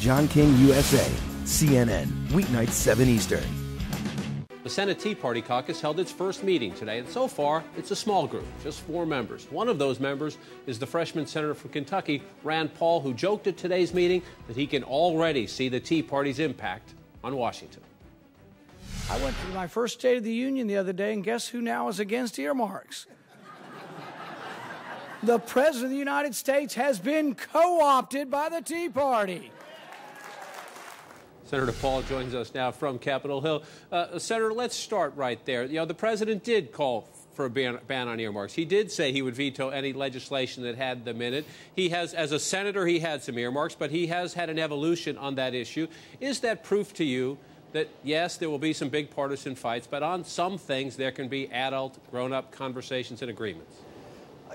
John King, USA, CNN, weeknights 7 Eastern. The Senate Tea Party caucus held its first meeting today, and so far, it's a small group, just 4 members. One of those members is the freshman senator from Kentucky, Rand Paul, who joked at today's meeting that he can already see the Tea Party's impact on Washington. I went to my first State of the Union the other day, and guess who now is against earmarks? The President of the United States has been co-opted by the Tea Party. Senator Paul joins us now from Capitol Hill. Senator, let's start right there. You know, the president did call for a ban on earmarks. He did say he would veto any legislation that had them in it. He has, as a senator, he had some earmarks, but he has had an evolution on that issue. Is that proof to you that, yes, there will be some big partisan fights, but on some things there can be adult, grown-up conversations and agreements?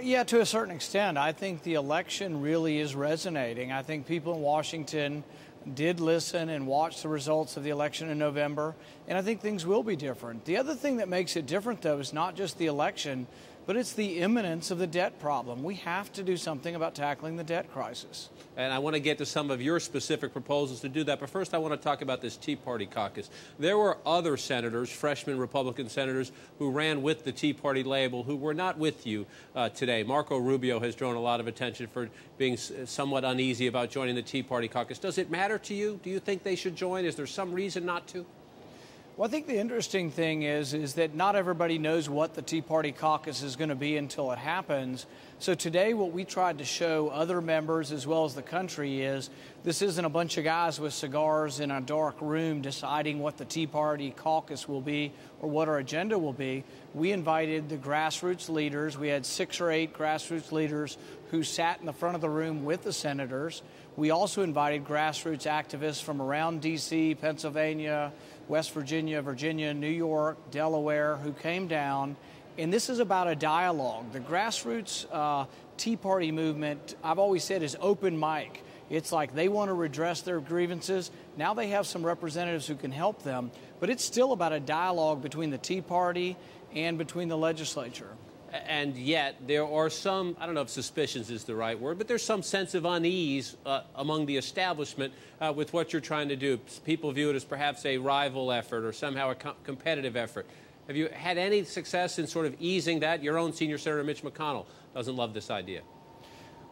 Yeah, to a certain extent. I think the election really is resonating. I think people in Washington did listen and watch the results of the election in November, and I think things will be different. The other thing that makes it different, though, is not just the election, but it's the imminence of the debt problem. We have to do something about tackling the debt crisis. And I want to get to some of your specific proposals to do that. But first, I want to talk about this Tea Party caucus. There were other senators, freshman Republican senators, who ran with the Tea Party label who were not with you today. Marco Rubio has drawn a lot of attention for being somewhat uneasy about joining the Tea Party caucus. Does it matter to you? Do you think they should join? Is there some reason not to? Well, I think the interesting thing is that not everybody knows what the Tea Party caucus is going to be until it happens. So today what we tried to show other members as well as the country is this isn't a bunch of guys with cigars in a dark room deciding what the Tea Party caucus will be or what our agenda will be. We invited the grassroots leaders. We had 6 or 8 grassroots leaders who sat in the front of the room with the senators. We also invited grassroots activists from around D.C., Pennsylvania, West Virginia, Virginia, New York, Delaware, who came down. And this is about a dialogue. The grassroots Tea Party movement, I've always said, is open mic. It's like they want to redress their grievances. Now they have some representatives who can help them. But it's still about a dialogue between the Tea Party and between the legislature. And yet there are some, I don't know if suspicions is the right word, but there's some sense of unease among the establishment with what you're trying to do. People view it as perhaps a rival effort or somehow a competitive effort. Have you had any success in sort of easing that? Your own senior Senator Mitch McConnell doesn't love this idea.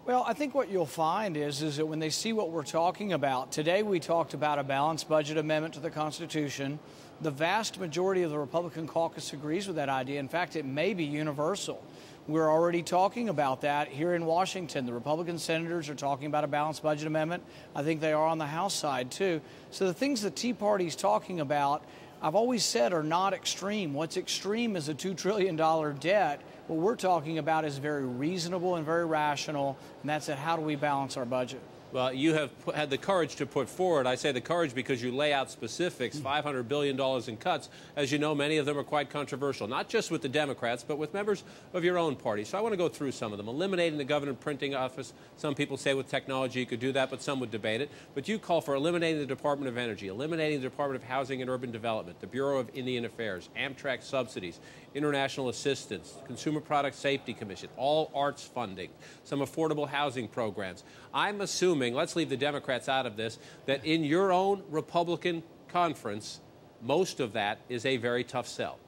Well, I think what you'll find is that when they see what we're talking about, today we talked about a balanced budget amendment to the Constitution. The vast majority of the Republican caucus agrees with that idea. In fact, it may be universal. We're already talking about that here in Washington. The Republican senators are talking about a balanced budget amendment. I think they are on the House side, too. So the things the Tea Party is talking about, I've always said, are not extreme. What's extreme is a $2 trillion debt. What we're talking about is very reasonable and very rational, and that's how do we balance our budget. Well, you have had the courage to put forward, I say the courage because you lay out specifics, $500 billion in cuts. As you know, many of them are quite controversial, not just with the Democrats, but with members of your own party. So I want to go through some of them. Eliminating the government printing office. Some people say with technology you could do that, but some would debate it. But you call for eliminating the Department of Energy, eliminating the Department of Housing and Urban Development, the Bureau of Indian Affairs, Amtrak subsidies, international assistance, Consumer Product Safety Commission, all arts funding, some affordable housing programs. I'm assuming, let's leave the Democrats out of this, that in your own Republican conference, most of that is a very tough sell.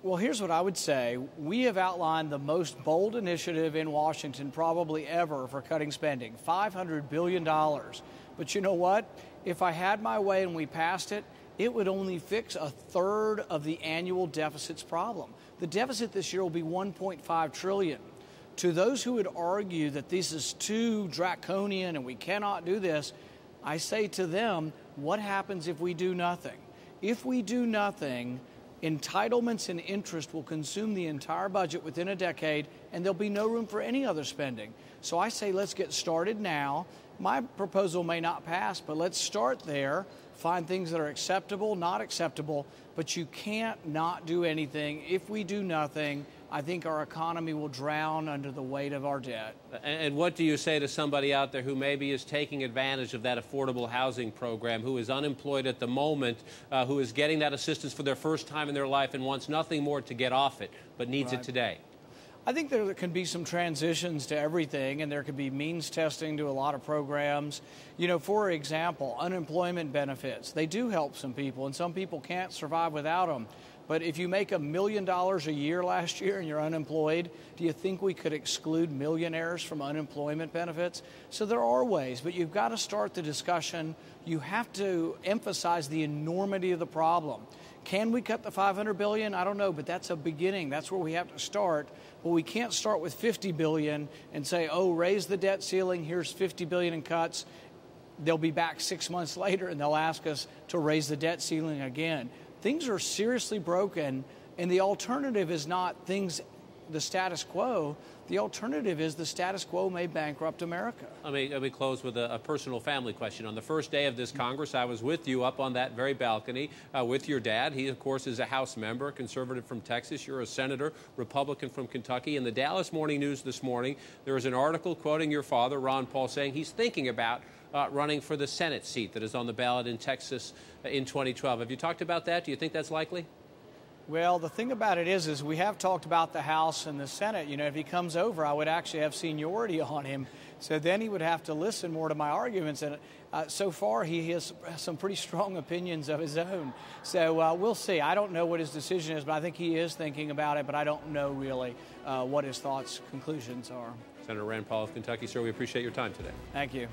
Well, here's what I would say. We have outlined the most bold initiative in Washington probably ever for cutting spending, $500 billion. But you know what? If I had my way and we passed it, it would only fix a third of the annual deficit's problem. The deficit this year will be $1.5 trillion. To those who would argue that this is too draconian and we cannot do this, I say to them, what happens if we do nothing? If we do nothing, entitlements and interest will consume the entire budget within a decade, and there'll be no room for any other spending. So I say let's get started now. My proposal may not pass, but let's start there, find things that are acceptable, not acceptable, but you can't not do anything. If we do nothing, I think our economy will drown under the weight of our debt. And what do you say to somebody out there who maybe is taking advantage of that affordable housing program, who is unemployed at the moment, who is getting that assistance for their first time in their life and wants nothing more to get off it, but needs it today? I think there can be some transitions to everything, and there could be means testing to a lot of programs. You know, for example, unemployment benefits. They do help some people, and some people can't survive without them. But if you make $1 million a year last year and you're unemployed, do you think we could exclude millionaires from unemployment benefits? So there are ways, but you've got to start the discussion. You have to emphasize the enormity of the problem. Can we cut the $500 billion? I don't know, but that's a beginning. That's where we have to start. But we can't start with $50 billion and say, oh, raise the debt ceiling, here's $50 billion in cuts. They'll be back 6 months later and they'll ask us to raise the debt ceiling again. Things are seriously broken, and the alternative is not the status quo. The alternative is the status quo may bankrupt America. Let me close with a personal family question. On the first day of this Congress, I was with you up on that very balcony with your dad. He, of course, is a House member, conservative from Texas. You're a senator, Republican from Kentucky. In the Dallas Morning News this morning, there was an article quoting your father, Ron Paul, saying he's thinking about running for the Senate seat that is on the ballot in Texas in 2012. Have you talked about that? Do you think that's likely? Well, the thing about it is we have talked about the House and the Senate. You know, if he comes over, I would actually have seniority on him. So then he would have to listen more to my arguments. And so far, he has some pretty strong opinions of his own. So we'll see. I don't know what his decision is, but I think he is thinking about it. But I don't know really what his thoughts, conclusions are. Senator Rand Paul of Kentucky, sir, we appreciate your time today. Thank you.